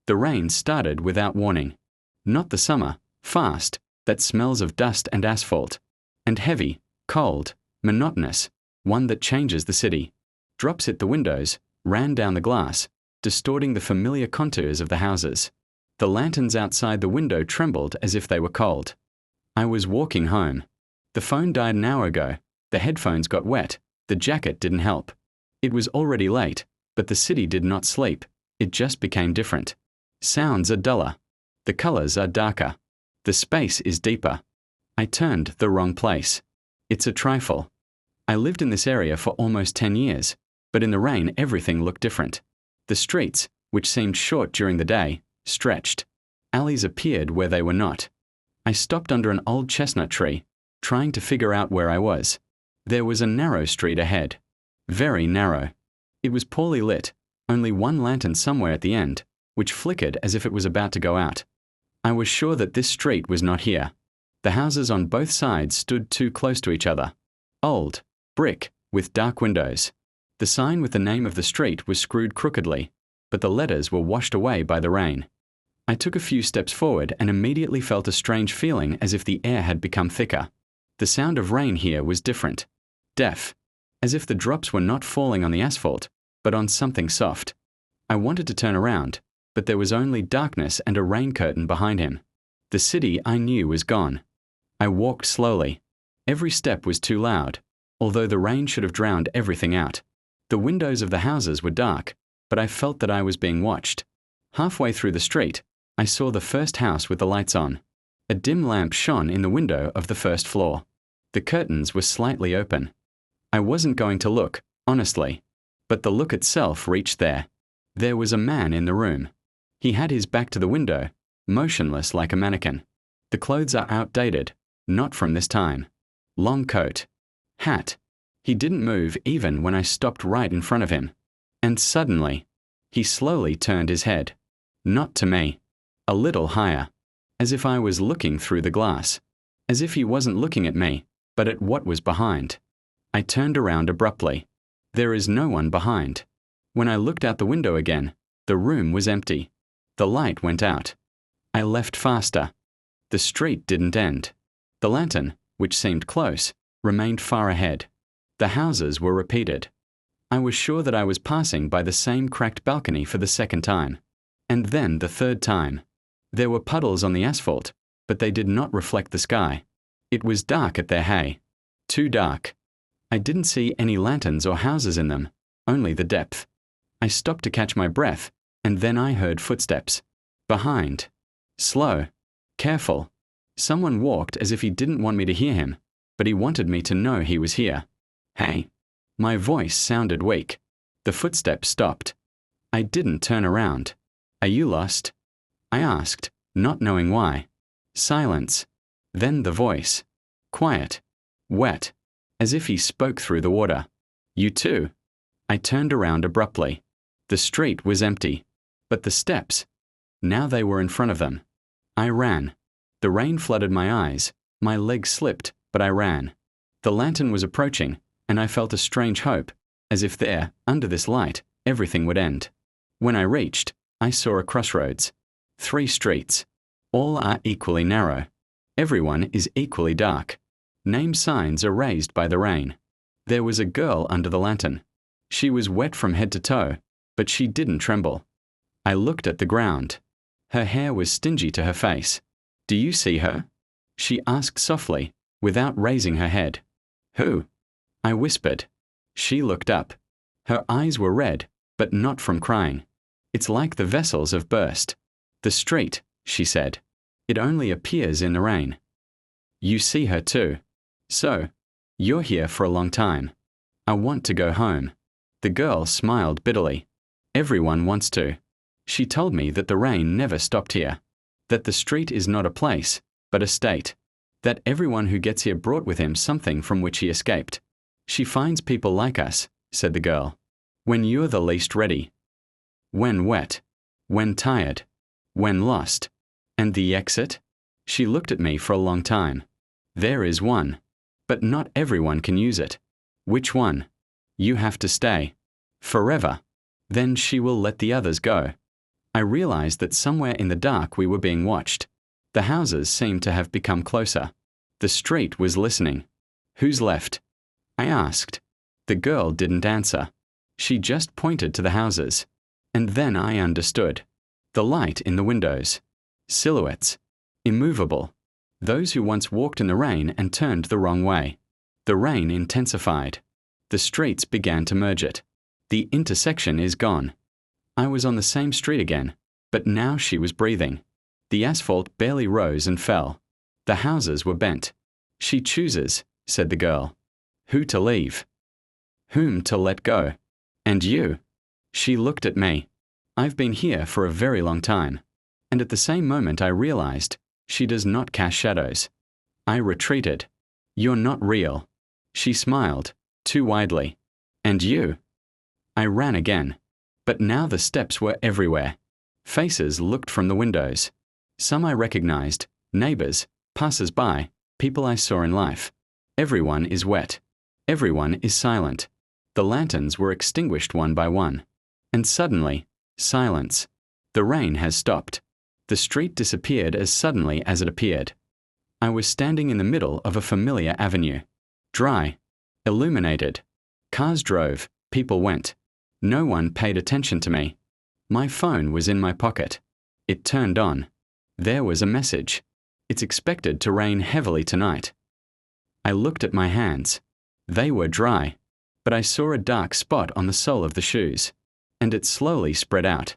The rain started without warning. Not the summer, fast, that smells of dust and asphalt. And heavy, cold, monotonous, one that changes the city. Drops hit the windows, ran down the glass, distorting the familiar contours of the houses. The lanterns outside the window trembled as if they were cold. I was walking home. The phone died an hour ago. The headphones got wet. The jacket didn't help. It was already late, but the city did not sleep. It just became different. Sounds are duller. The colors are darker. The space is deeper. I turned the wrong place. It's a trifle. I lived in this area for almost 10 years, but in the rain everything looked different. The streets, which seemed short during the day, stretched. Alleys appeared where they were not. I stopped under an old chestnut tree, trying to figure out where I was. There was a narrow street ahead. Very narrow. It was poorly lit, only one lantern somewhere at the end, which flickered as if it was about to go out. I was sure that this street was not here. The houses on both sides stood too close to each other. Old, brick, with dark windows. The sign with the name of the street was screwed crookedly, but the letters were washed away by the rain. I took a few steps forward and immediately felt a strange feeling as if the air had become thicker. The sound of rain here was different. Deaf. As if the drops were not falling on the asphalt, but on something soft. I wanted to turn around, but there was only darkness and a rain curtain behind him. The city I knew was gone. I walked slowly. Every step was too loud, although the rain should have drowned everything out. The windows of the houses were dark, but I felt that I was being watched. Halfway through the street, I saw the first house with the lights on. A dim lamp shone in the window of the first floor. The curtains were slightly open. I wasn't going to look, honestly, but the look itself reached there. There was a man in the room. He had his back to the window, motionless like a mannequin. The clothes are outdated, not from this time. Long coat. Hat. He didn't move even when I stopped right in front of him. And suddenly, he slowly turned his head. Not to me. A little higher. As if I was looking through the glass. As if he wasn't looking at me, but at what was behind. I turned around abruptly. There is no one behind. When I looked out the window again, the room was empty. The light went out. I left faster. The street didn't end. The lantern, which seemed close, remained far ahead. The houses were repeated. I was sure that I was passing by the same cracked balcony for the second time. And then the third time. There were puddles on the asphalt, but they did not reflect the sky. It was dark at their hay. Too dark. I didn't see any lanterns or houses in them, only the depth. I stopped to catch my breath, and then I heard footsteps. Behind. Slow. Careful. Someone walked as if he didn't want me to hear him, but he wanted me to know he was here. Hey. My voice sounded weak. The footsteps stopped. I didn't turn around. Are you lost? I asked, not knowing why. Silence. Then the voice. Quiet. Wet. As if he spoke through the water. You too. I turned around abruptly. The street was empty. But the steps. Now they were in front of them. I ran. The rain flooded my eyes. My legs slipped, but I ran. The lantern was approaching, and I felt a strange hope, as if there, under this light, everything would end. When I reached, I saw a crossroads. 3 streets. All are equally narrow. Everyone is equally dark. Name signs are raised by the rain. There was a girl under the lantern. She was wet from head to toe, but she didn't tremble. I looked at the ground. Her hair was stingy to her face. Do you see her? She asked softly, without raising her head. Who? I whispered. She looked up. Her eyes were red, but not from crying. It's like the vessels have burst. The street, she said. It only appears in the rain. You see her too. So, you're here for a long time. I want to go home. The girl smiled bitterly. Everyone wants to. She told me that the rain never stopped here. That the street is not a place, but a state. That everyone who gets here brought with him something from which he escaped. She finds people like us, said the girl. When you're the least ready. When wet. When tired. When lost. And the exit? She looked at me for a long time. There is one. But not everyone can use it. Which one? You have to stay. Forever. Then she will let the others go. I realized that somewhere in the dark we were being watched. The houses seemed to have become closer. The street was listening. "Who's left?" I asked. The girl didn't answer. She just pointed to the houses. And then I understood. The light in the windows. Silhouettes. Immovable. Those who once walked in the rain and turned the wrong way. The rain intensified. The streets began to merge it. The intersection is gone. I was on the same street again, but now she was breathing. The asphalt barely rose and fell. The houses were bent. "She chooses," said the girl. "Who to leave? Whom to let go? And you?" She looked at me. "I've been here for a very long time." And at the same moment I realized, she does not cast shadows. I retreated. "You're not real." She smiled, too widely. "And you?" I ran again. But now the steps were everywhere. Faces looked from the windows. Some I recognized, neighbors, passers-by, people I saw in life. Everyone is wet. Everyone is silent. The lanterns were extinguished one by one. And suddenly, silence. The rain has stopped. The street disappeared as suddenly as it appeared. I was standing in the middle of a familiar avenue. Dry. Illuminated. Cars drove, people went. No one paid attention to me. My phone was in my pocket. It turned on. There was a message. "It's expected to rain heavily tonight." I looked at my hands. They were dry, but I saw a dark spot on the sole of the shoes, and it slowly spread out.